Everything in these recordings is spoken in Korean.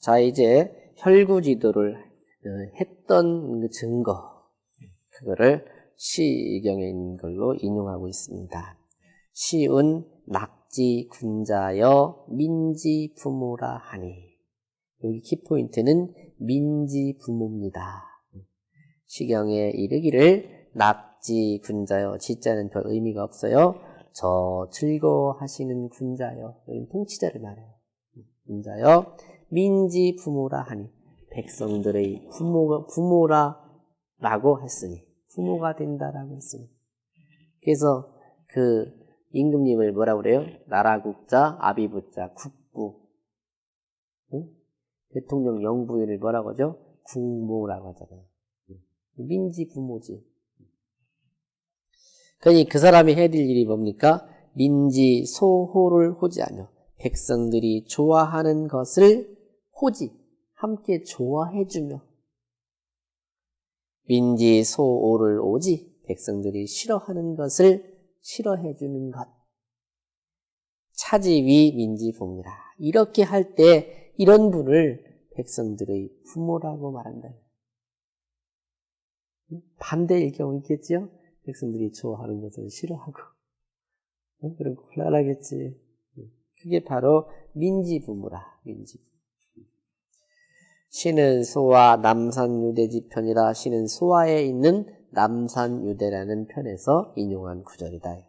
자, 이제 혈구지도를 했던 그 증거, 그거를 시경에 있는 걸로 인용하고 있습니다. 시운 낙지 군자여 민지 부모라 하니. 여기 키포인트는 민지 부모입니다. 시경에 이르기를 낙지 군자여, 지자는 별 의미가 없어요. 저 즐거워하시는 군자여, 여기는 통치자를 말해요. 군자여 민지 부모라 하니, 백성들의 부모라라고 했으니, 부모가 된다라고 했으니. 그래서 그 임금님을 뭐라고 그래요? 나라국자, 아비부자, 국부. 응? 대통령 영부인을 뭐라고 하죠? 국모라고 하잖아요. 민지 부모지. 그러니 그 사람이 해야 될 일이 뭡니까? 민지 소호를 호지하며 백성들이 좋아하는 것을 호지, 함께 좋아해주며, 민지 소오를 오지, 백성들이 싫어하는 것을 싫어해주는 것. 차지위 민지 부모라. 이렇게 할 때 이런 분을 백성들의 부모라고 말한다. 반대일 경우 있겠지요? 백성들이 좋아하는 것을 싫어하고. 그럼 곤란하겠지. 그게 바로 민지 부모라. 민지 부모. 시는 소와 남산유대지 편이라. 시는 소화에 있는 남산유대라는 편에서 인용한 구절이다.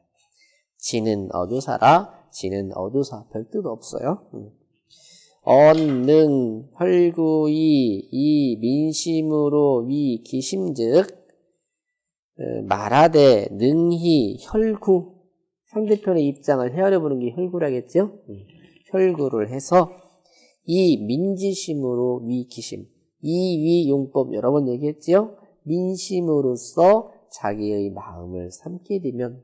지는 어조사라. 지는 어조사. 별 뜻 없어요. 언능 혈구이 이 민심으로 위 기심즉 말하되 능히 혈구, 상대편의 입장을 헤아려 보는 게 혈구라겠죠? 혈구를 해서 이 민지심으로 위 기심, 이 위 용법 여러 번 얘기했지요? 민심으로써 자기의 마음을 삼게 되면,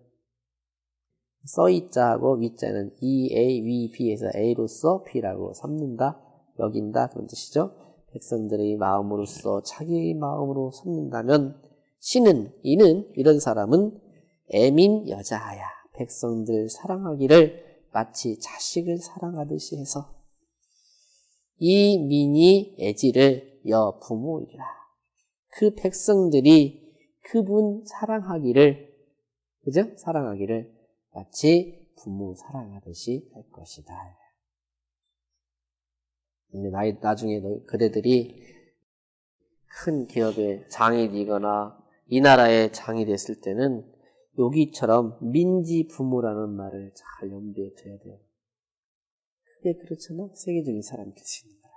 써이자하고 위자는 EA, 위, B에서 A로서 B라고 삼는다, 여긴다, 그런 뜻이죠. 백성들의 마음으로써 자기의 마음으로 삼는다면, 시는, 이는, 이런 사람은 애민 여자아야, 백성들 사랑하기를 마치 자식을 사랑하듯이 해서, 이 민이 애지를 여 부모이라. 그 백성들이 그분 사랑하기를, 그죠? 사랑하기를 마치 부모 사랑하듯이 할 것이다. 근데 나중에 그대들이 큰 기업의 장이 되거나 이 나라의 장이 됐을 때는 여기처럼 민지 부모라는 말을 잘 염두에 둬야 돼요. 그게 그렇잖아? 세계적인 사람이 될 수 있는 거야.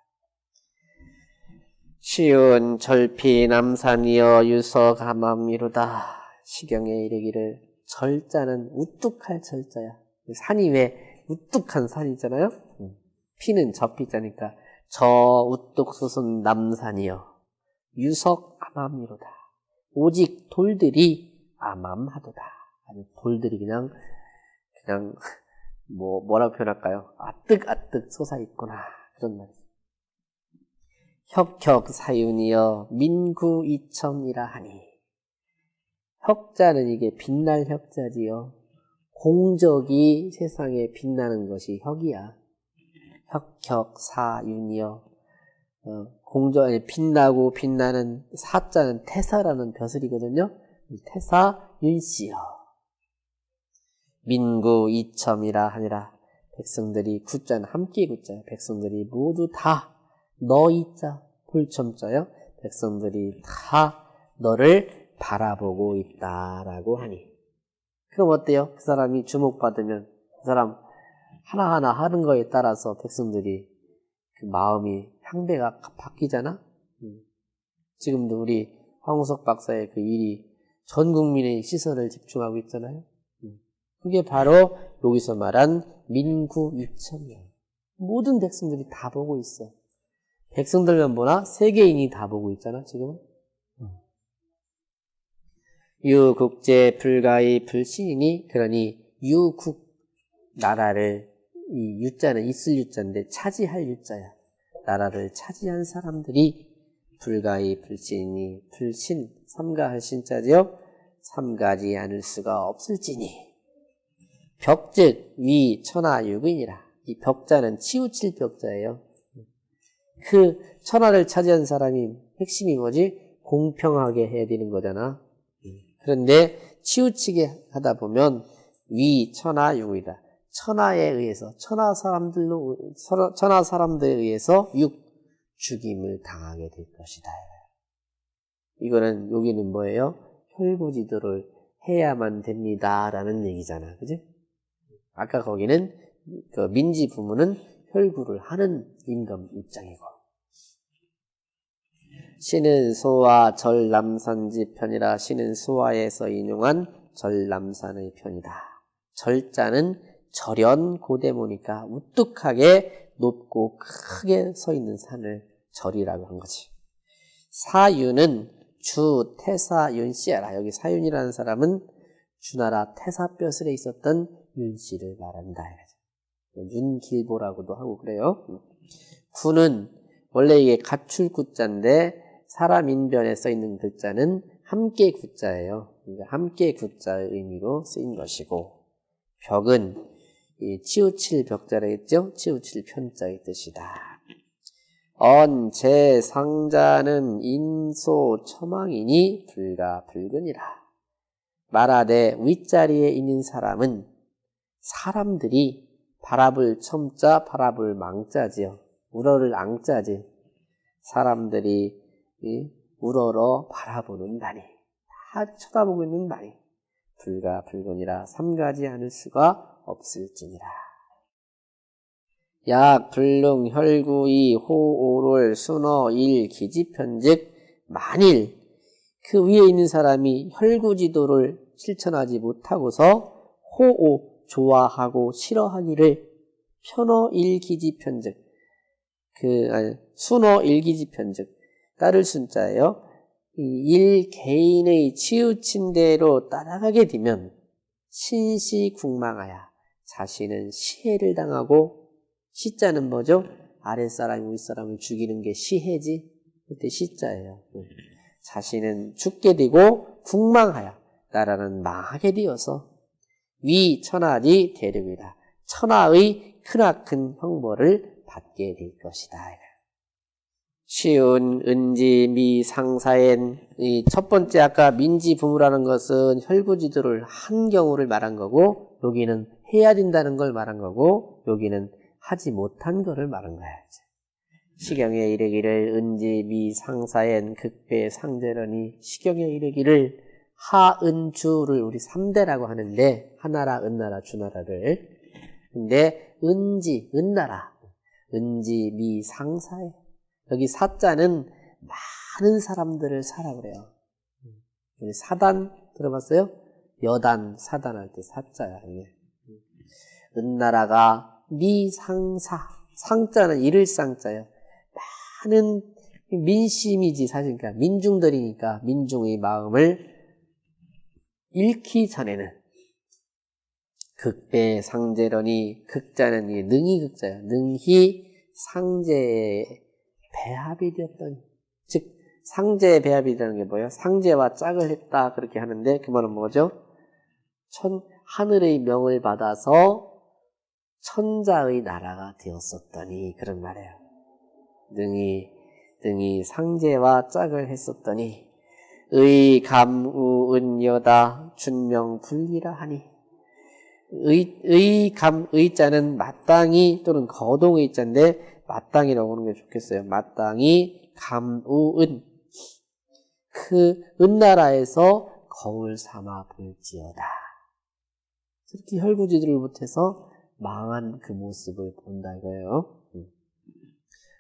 시운 절피 남산이여 유서가맘이로다. 시경에 이르기를 절자는 우뚝할 절자야. 산이 왜 우뚝한 산이잖아요? 피는 접히자니까 저 우뚝 솟은 남산이여 유석 암암이로다. 오직 돌들이 암암하도다. 아니 돌들이 그냥 뭐라고 표현할까요? 아뜩아뜩 솟아있구나. 그런 말이죠. 혁혁 사윤이여 민구이첨이라 하니. 혁자는 이게 빛날 혁자지요. 공적이 세상에 빛나는 것이 혁이야. 혁혁 사윤이여. 공적이 빛나고 빛나는 사자는 태사라는 벼슬이거든요. 태사 윤씨여. 민구 이첨이라 하니라. 백성들이 구자는 함께 구자야. 백성들이 모두 다 너이자 불첨자요. 백성들이 다 너를 바라보고 있다라고 하니. 그럼 어때요? 그 사람이 주목받으면 그 사람 하나하나 하는 거에 따라서 백성들이 그 마음이 향배가 바뀌잖아. 지금도 우리 황우석 박사의 그 일이 전 국민의 시선을 집중하고 있잖아요. 그게 바로 여기서 말한 민구이첨이야. 모든 백성들이 다 보고 있어. 백성들만 보나 세계인이 다 보고 있잖아 지금은. 유국제 불가의 불신이니. 그러니 유국, 나라를, 이 유자는 있을 유자인데 차지할 유자야. 나라를 차지한 사람들이 불가의 불신이니. 불신, 삼가할 신자지요. 삼가지 않을 수가 없을지니. 벽즉 위 천하 육인이라. 이 벽자는 치우칠 벽자예요. 그 천하를 차지한 사람이 핵심이 뭐지? 공평하게 해야 되는 거잖아. 그런데 치우치게 하다 보면 위 천하 유이다. 천하에 의해서 천하 사람들에 의해서 죽임을 당하게 될 것이다. 이거는 여기는 뭐예요? 혈구지도를 해야만 됩니다라는 얘기잖아, 그지? 아까 거기는 그 민지 부문은 혈구를 하는 임금 입장이고. 신은 소와 절남산지 편이라. 신은 소화에서 인용한 절남산의 편이다. 절자는 절연 고대모니까 우뚝하게 높고 크게 서 있는 산을 절이라고 한 거지. 사윤은 주 태사 윤씨야라. 여기 사윤이라는 사람은 주나라 태사뼈슬에 있었던 윤씨를 말한다. 윤길보라고도 하고 그래요. 구는 원래 이게 가출구자인데 사람 인변에 써 있는 글자는 함께 구자예요. 그러니까 함께 구자의 의미로 쓰인 것이고, 벽은 치우칠 벽자라 했죠. 치우칠 편자의 뜻이다. 제상자는 인소 처망이니 불가 불근이라. 말하되 윗자리에 있는 사람은 사람들이 바라볼 첨자 바라볼 망자지요. 우러를 앙자지. 사람들이 우러러 바라보는 나니, 다 쳐다보고 있는 나니 불가 불근이라. 삼가지 않을 수가 없을지니라. 약 불능 혈구이 호오를 순어 일 기지편즉, 만일 그 위에 있는 사람이 혈구지도를 실천하지 못하고서 호오 좋아하고 싫어하기를 편어 일기지편즉, 순어 일기지편즉 따를 순자예요. 일 개인의 치우친 대로 따라가게 되면 신시국망하여 자신은 시해를 당하고, 시자는 뭐죠? 아랫사람이 윗사람을 죽이는 게 시해지. 그때 시자예요. 자신은 죽게 되고 국망하여 나라는 망하게 되어서 위 천하지 대륙이다. 천하의 크나큰 형벌을 받게 될 것이다. 쉬운 은지 미 상사엔, 이 첫 번째 아까 민지 부무라는 것은 혈구지도를 한 경우를 말한 거고, 여기는 해야 된다는 걸 말한 거고, 여기는 하지 못한 거를 말한 거야. 시경에 이르기를 은지 미 상사엔 극배 상제러니, 시경에 이르기를 하은주를 우리 3대라고 하는데, 하나라, 은나라, 주나라를. 근데 은지, 은나라, 은지 미 상사에, 여기 사자는 많은 사람들을 사라 그래요. 우리 사단 들어봤어요? 여단, 사단할 때 사자야, 이게. 은나라가 미상사, 상자는 이를 쌍자예요. 많은 민심이지 사실. 그러니까 민중들이니까 민중의 마음을 잃기 전에는 극배 상제러니, 극자는 이 능히 극자예요. 능히 상제의 배합이 되었더니, 즉 상제의 배합이라는 게 뭐예요? 상제와 짝을 했다 그렇게 하는데, 그 말은 뭐죠? 하늘의 명을 받아서 천자의 나라가 되었었더니, 그런 말이에요. 능히 상제와 짝을 했었더니 의감우은여다 준명불리라 하니, 의자는 마땅히 또는 거동의 자인데 마땅히라고 하는 게 좋겠어요. 마땅히 감우은, 그 은나라에서 거울 삼아 볼지어다. 그렇게 혈구지들을 못해서 망한 그 모습을 본다 이거예요.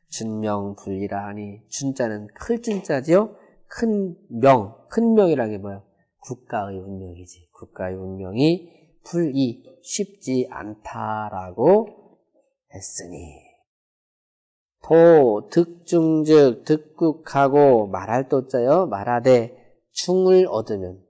준명불리라 하니, 준자는 클 준자지요. 큰 명이라는 게 뭐예요? 국가의 운명이지. 국가의 운명이 불이 쉽지 않다라고 했으니, 도 득중즉 득국하고 말할 도자요. 말하되 중을 얻으면,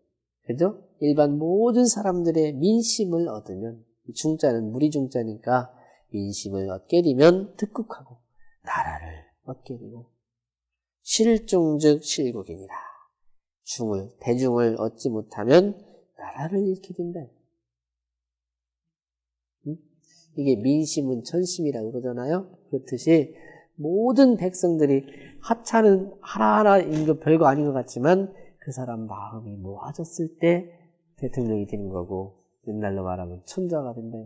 그죠? 일반 모든 사람들의 민심을 얻으면, 중자는 무리중자니까 민심을 얻게 되면 득국하고 나라를 얻게 되고, 실중즉 실국이니라. 대중을 얻지 못하면 나라를 잃게 된다. 이게 민심은 천심이라고 그러잖아요. 그렇듯이 모든 백성들이 하찮은 하나하나 임금 별거 아닌 것 같지만 그 사람 마음이 모아졌을 때 대통령이 되는 거고 옛날로 말하면 천자가 된다.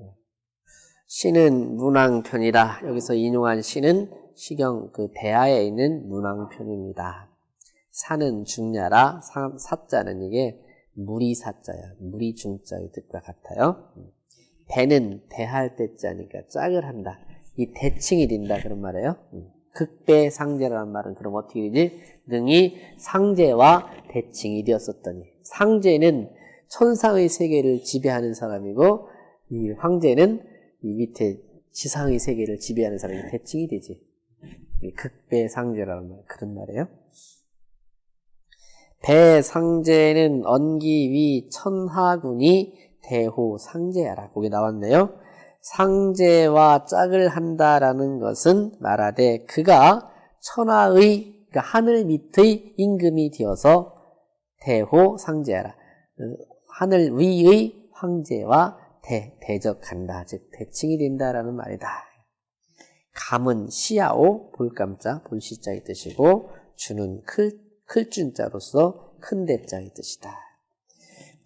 시는 문왕편이라 여기서 인용한 시는 시경 그 대하에 있는 문왕편입니다. 사는 중야라 사자는 이게 무리 사자야. 무리 중자의 뜻과 같아요. 배는 대할 때자니까 짝을 한다. 이 대칭이 된다 그런 말이에요. 극배 상제라는 말은 그럼 어떻게 되지? 능히 상제와 대칭이 되었었더니 상제는 천상의 세계를 지배하는 사람이고 이 황제는 이 밑에 지상의 세계를 지배하는 사람이 대칭이 되지. 극배 상제라는 말 그런 말이에요. 배상제는 언기위 천하군이 대호 상제하라. 거기 나왔네요. 상제와 짝을 한다라는 것은 말하되 그가 천하의 그러니까 하늘 밑의 임금이 되어서 대호 상제하라. 하늘 위의 황제와 대적한다. 즉 대칭이 된다라는 말이다. 감은 시야오 볼감자 볼시자의 뜻이고 주는 클준자로서 큰 대자의 뜻이다.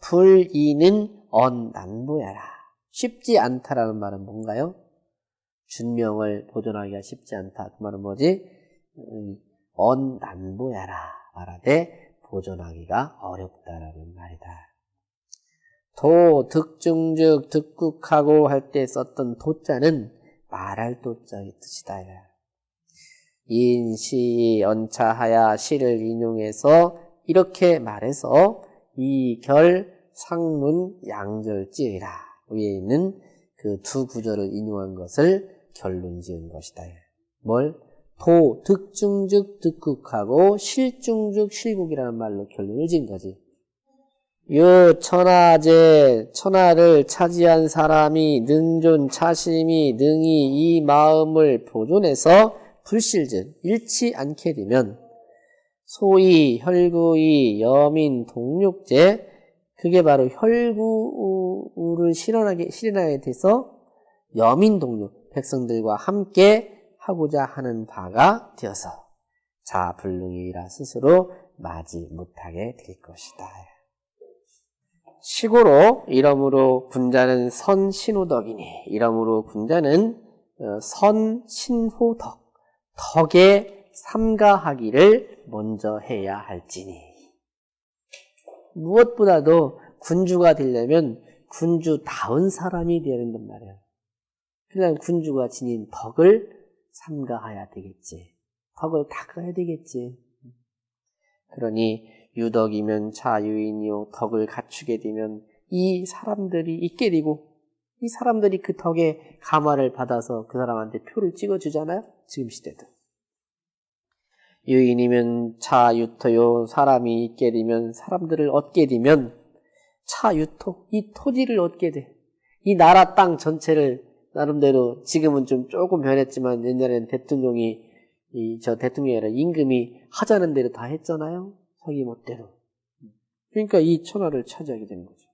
불이는 언난보야라. 쉽지 않다라는 말은 뭔가요? 준명을 보존하기가 쉽지 않다. 그 말은 뭐지? 언난보야라. 말하되 보존하기가 어렵다라는 말이다. 도, 득중즉, 득국하고 할 때 썼던 도자는 말할 도자의 뜻이다. 인시 언차하야 시를 인용해서 이렇게 말해서 이결 상문 양절지으라 위에 있는 그 두 구절을 인용한 것을 결론 지은 것이다. 뭘? 도, 득중즉 득국하고 실중즉 실국이라는 말로 결론을 지은 거지. 요 천하제 천하를 차지한 사람이 능존 차심이 능히 이 마음을 보존해서 불실즉 잃지 않게 되면 소위 혈구의 여민 동력제 그게 바로 혈구를 실현하게 돼서 여민 동력 백성들과 함께 하고자 하는 바가 되어서 자불능이라 스스로 마지 못하게 될 것이다. 시고로 이러므로 군자는 선신호덕이니 이러므로 군자는 선신호덕 덕에 삼가하기를 먼저 해야 할지니 무엇보다도 군주가 되려면 군주다운 사람이 되어야 된단 말이에요. 그냥 군주가 지닌 덕을 삼가해야 되겠지. 덕을 닦아야 되겠지. 그러니 유덕이면 자유인이요 덕을 갖추게 되면 이 사람들이 있게 되고 이 사람들이 그 덕에 감화를 받아서 그 사람한테 표를 찍어주잖아요. 지금 시대도. 유인이면 차유토요 사람이 있게 되면 사람들을 얻게 되면 차유토 이 토지를 얻게 돼. 이 나라 땅 전체를 나름대로 지금은 좀 조금 변했지만 옛날에는 대통령이 저 대통령이 아니라 임금이 하자는 대로 다 했잖아요. 자기 멋대로. 그러니까 이 천하를 차지하게 되는 거죠.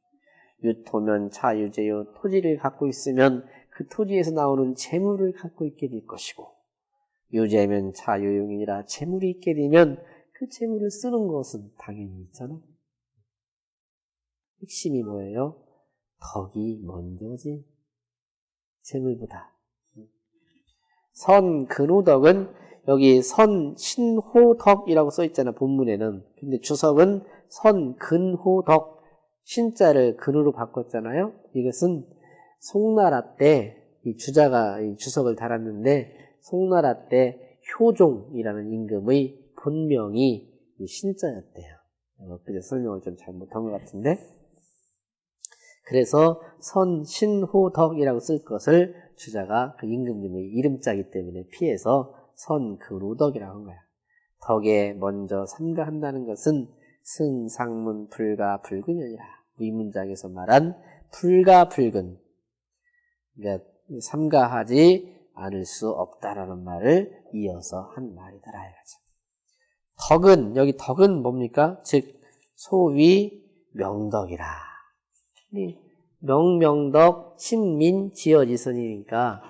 유토면 차유제요 토지를 갖고 있으면 그 토지에서 나오는 재물을 갖고 있게 될 것이고 유제면 차유용이라 재물이 있게 되면 그 재물을 쓰는 것은 당연히 있잖아. 핵심이 뭐예요? 덕이 먼저지. 재물보다. 선근호덕은 여기 선신호덕이라고 써있잖아 본문에는. 근데 주석은 선근호덕 신자를 근으로 바꿨잖아요. 이것은 송나라 때 이 주자가 이 주석을 달았는데 송나라 때 효종이라는 임금의 본명이 신자였대요. 그래서 설명을 좀 잘못한 것 같은데 그래서 선신호덕이라고 쓸 것을 주자가 그 임금님의 이름자기 때문에 피해서 선근호덕이라고 한 거야. 덕에 먼저 삼가한다는 것은 승상문 불가 불근이라 이 문장에서 말한 불가 불근 그러니까 삼가하지 않을 수 없다라는 말을 이어서 한 말이더라 이거죠. 덕은 여기 덕은 뭡니까? 즉 소위 명덕이라. 명명덕 신민 지어지선이니까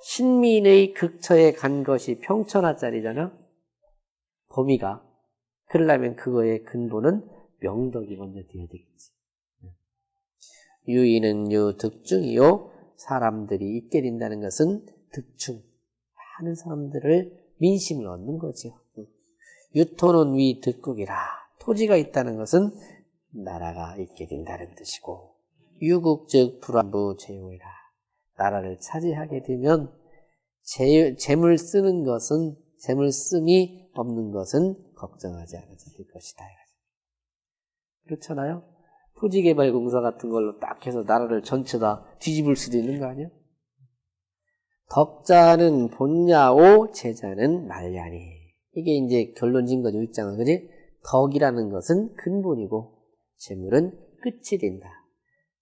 신민의 극처에 간 것이 평천하짜리잖아. 범위가. 그러려면 그거의 근본은 명덕이 먼저 되어야 되겠지. 유의는 득중이요. 사람들이 있게 된다는 것은 득중. 많은 사람들을 민심을 얻는 거죠. 유토는 위 득국이라. 토지가 있다는 것은 나라가 있게 된다는 뜻이고, 유국 즉 불안부 제용이라. 나라를 차지하게 되면 재물 쓰는 것은, 재물 씀이 없는 것은 걱정하지 않아도 될 것이다. 그렇잖아요? 토지개발공사 같은 걸로 딱 해서 나라를 전체 다 뒤집을 수도 있는 거 아니야? 덕자는 본야오, 제자는 말야니. 이게 이제 결론진 거죠, 입장은. 그지? 덕이라는 것은 근본이고, 재물은 끝이 된다.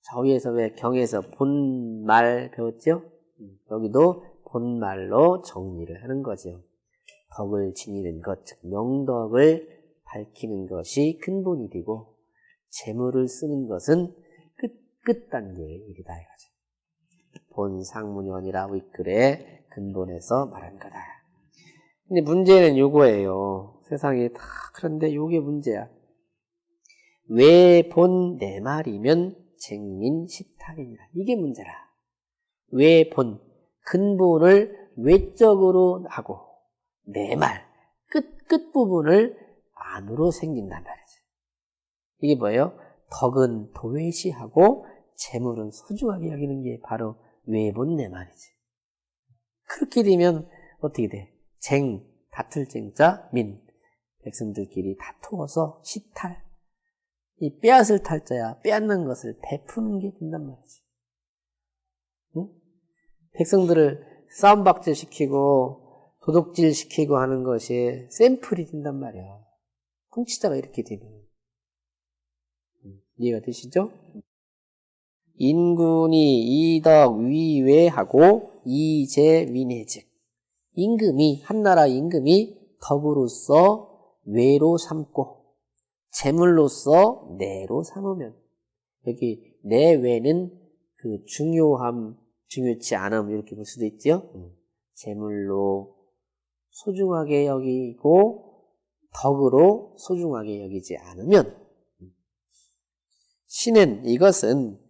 저 위에서 왜 경에서 본말 배웠죠? 여기도 본말로 정리를 하는 거죠. 덕을 지니는 것, 즉 명덕을 밝히는 것이 근본이 되고, 재물을 쓰는 것은 끝 단계의 일이다 이거죠. 본 상문연이라 윗글의 근본에서 말한 거다. 근데 문제는 요거예요. 세상에 다 그런데 요게 문제야. 왜 본 내 말이면 쟁민 시탈이니라. 이게 문제라. 왜 본 근본을 외적으로 하고 내 말 끝부분을 안으로 생긴단 말이지. 이게 뭐예요? 덕은 도외시하고 재물은 소중하게 여기는 게 바로 외본 내 말이지. 그렇게 되면 어떻게 돼? 다툴 쟁자, 민. 백성들끼리 다투어서 시탈. 이 빼앗을 탈자야. 빼앗는 것을 베푸는 게 된단 말이지. 응? 백성들을 싸움박질 시키고 도둑질 시키고 하는 것이 샘플이 된단 말이야. 통치자가 이렇게 되면. 이해가 되시죠? 인군이 이덕 위외하고 이재위내즉. 임금이, 한나라 임금이 덕으로서 외로 삼고 재물로서 내로 삼으면, 여기 내외는 그 중요치 않음 이렇게 볼 수도 있죠. 재물로 소중하게 여기고 덕으로 소중하게 여기지 않으면, 신은 이것은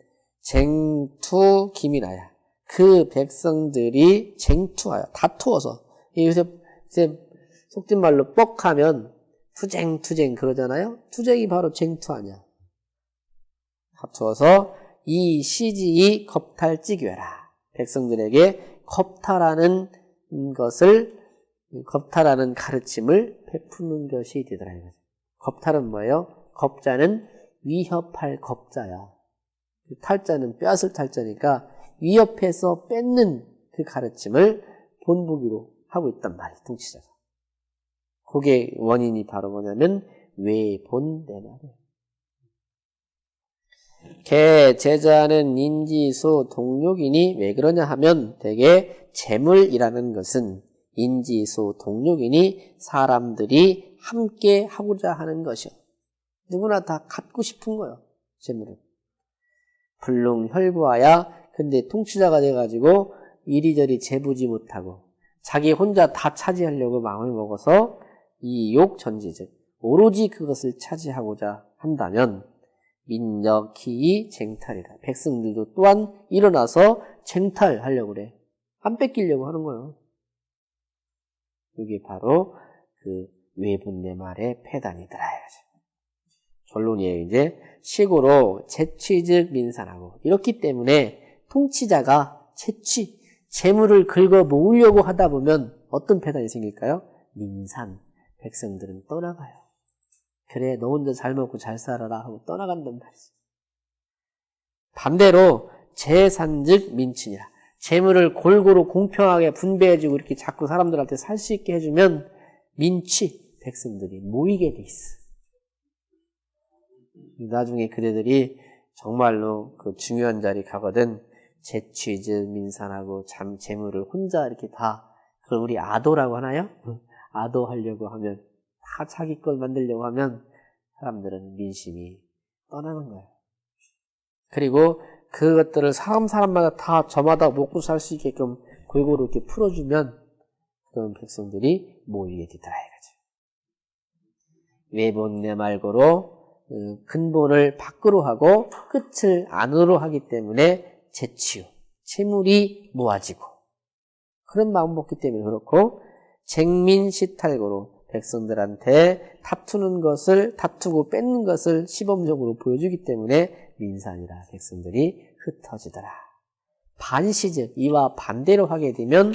쟁투 기민하야. 그 백성들이 쟁투하여 다투어서, 요새 속된 말로 뻑하면 투쟁 그러잖아요. 투쟁이 바로 쟁투 아니야. 다투어서 이 시지이 겁탈찌교라. 백성들에게 겁탈하는 가르침을 베푸는 것이 되더라. 겁탈은 뭐예요? 겁자는 위협할 겁자야. 탈자는 빼앗을 탈자니까 위협해서 뺏는 그 가르침을 본보기로 하고 있단 말이야, 통치자가. 그게 원인이 바로 뭐냐면 외본 내 말이에요. 개 제자는 인지수 동력이니 왜 그러냐 하면 대개 재물이라는 것은 인지수 동력이니 사람들이 함께 하고자 하는 것이요. 누구나 다 갖고 싶은 거예요. 재물은. 불능혈구하야. 근데 통치자가 돼가지고 이리저리 재부지 못하고 자기 혼자 다 차지하려고 마음을 먹어서 이 욕전지즉 오로지 그것을 차지하고자 한다면 민력희 쟁탈이라. 백성들도 또한 일어나서 쟁탈하려고 그래. 안 뺏기려고 하는 거예요. 이게 바로 그 외분 내 말의 폐단이더라. 결론이에요. 이제 식으로 재취즉 민산하고, 이렇기 때문에 통치자가 재물을 긁어 모으려고 하다 보면 어떤 폐단이 생길까요? 민산. 백성들은 떠나가요. 그래, 너 혼자 잘 먹고 잘 살아라 하고 떠나간단 말이지. 반대로 재산즉 민친이라. 재물을 골고루 공평하게 분배해주고 이렇게 자꾸 사람들한테 살 수 있게 해주면 민치, 백성들이 모이게 돼 있어. 나중에 그대들이 정말로 그 중요한 자리 가거든 재취즉 민산하고 재물을 혼자 이렇게 다, 그걸 우리 아도라고 하나요? 아도하려고 하면, 다 자기 걸 만들려고 하면 사람들은 민심이 떠나는 거예요. 그리고 그것들을 사람마다 다 저마다 먹고 살 수 있게끔 골고루 이렇게 풀어주면 그런 백성들이 모이게 되더라 이거죠. 외본내 말고로 근본을 밖으로 하고 끝을 안으로 하기 때문에 재치유, 채물이 모아지고 그런 마음 먹기 때문에 그렇고 쟁민시탈고로 백성들한테 다투고 뺏는 것을 시범적으로 보여주기 때문에 민산이라 백성들이 흩어지더라. 반시즉 이와 반대로 하게 되면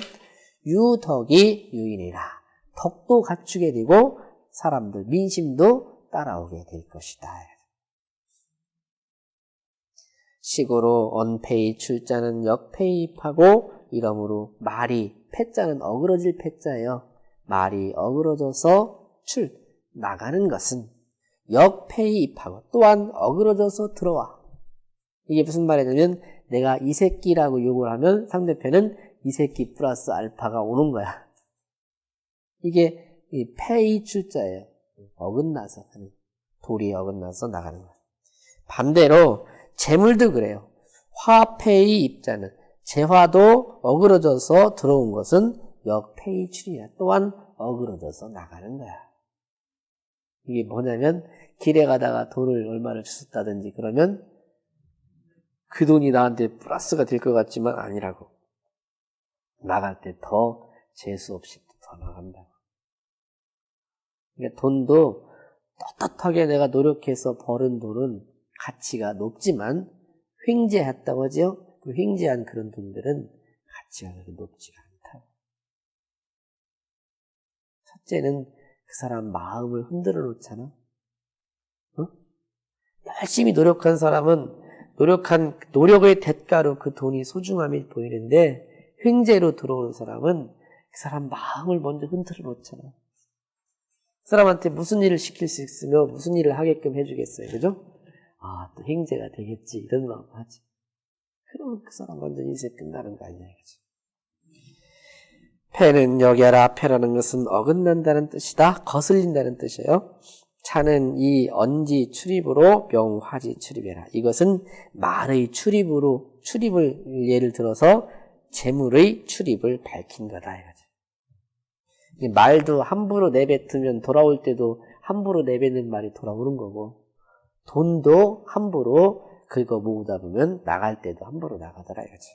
유덕이 유인이라 덕도 갖추게 되고 사람들 민심도 따라오게 될 것이다. 식으로 언패의 출자는 역패입하고 이러므로 말이 패자는 어그러질 패자예요. 말이 어그러져서 나가는 것은 역패입하고 또한 어그러져서 들어와. 이게 무슨 말이냐면 내가 이 새끼라고 욕을 하면 상대편은 이 새끼 플러스 알파가 오는 거야. 이게 패의 출자예요. 어긋나서 하는 돌이 어긋나서 나가는 거야. 반대로 재물도 그래요. 화패의 입자는 재화도 어그러져서 들어온 것은 역패의 출이야. 또한 어그러져서 나가는 거야. 이게 뭐냐면 길에 가다가 돈을 얼마를 줬다든지 그러면 그 돈이 나한테 플러스가 될 것 같지만 아니라고. 나갈 때 더 재수 없이 더 나간다고. 그러니까 돈도 떳떳하게 내가 노력해서 벌은 돈은 가치가 높지만 횡재했다고 하죠. 그 횡재한 그런 돈들은 가치가 그렇게 높지가 않다. 첫째는 그 사람 마음을 흔들어 놓잖아. 어? 열심히 노력한 사람은 노력의 대가로 그 돈이 소중함이 보이는데 횡재로 들어오는 사람은 그 사람 마음을 먼저 흔들어 놓잖아. 그 사람한테 무슨 일을 시킬 수 있으며 무슨 일을 하게끔 해주겠어요. 그죠? 아, 또 횡재가 되겠지. 이런 마음 하지. 그러면 그 사람 완전 인생 끝나는 거 아니냐. 패는 여겨라. 패라는 것은 어긋난다는 뜻이다. 거슬린다는 뜻이에요. 차는 이 언지 출입으로 명화지 출입해라. 이것은 말의 출입을 예를 들어서 재물의 출입을 밝힌 거다. 이거지. 말도 함부로 내뱉으면 돌아올 때도 함부로 내뱉는 말이 돌아오는 거고 돈도 함부로 긁어 모으다 보면 나갈 때도 함부로 나가더라 이거지.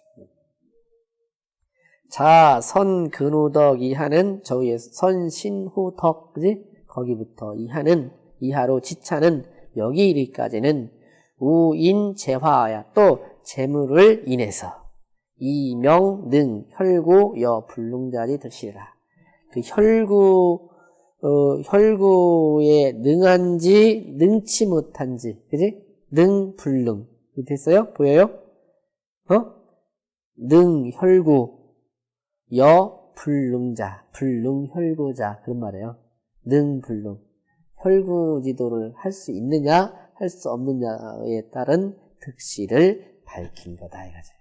자, 선근우덕 이하는 저기에 선신후덕 그지? 거기부터 이하로 지차는 여기 이르기까지는 우인재화야 또 재물을 인해서 이명 능 혈구 여 불능자리 드시라. 그 혈구에 능한지 능치 못한지 그지? 능 불능 됐어요? 보여요? 능 혈구 여 불능자 불능 혈구자 그런 말이에요. 능 불능 혈구 지도를 할 수 있느냐 할 수 없느냐에 따른 득실을 밝힌 거다 이거죠.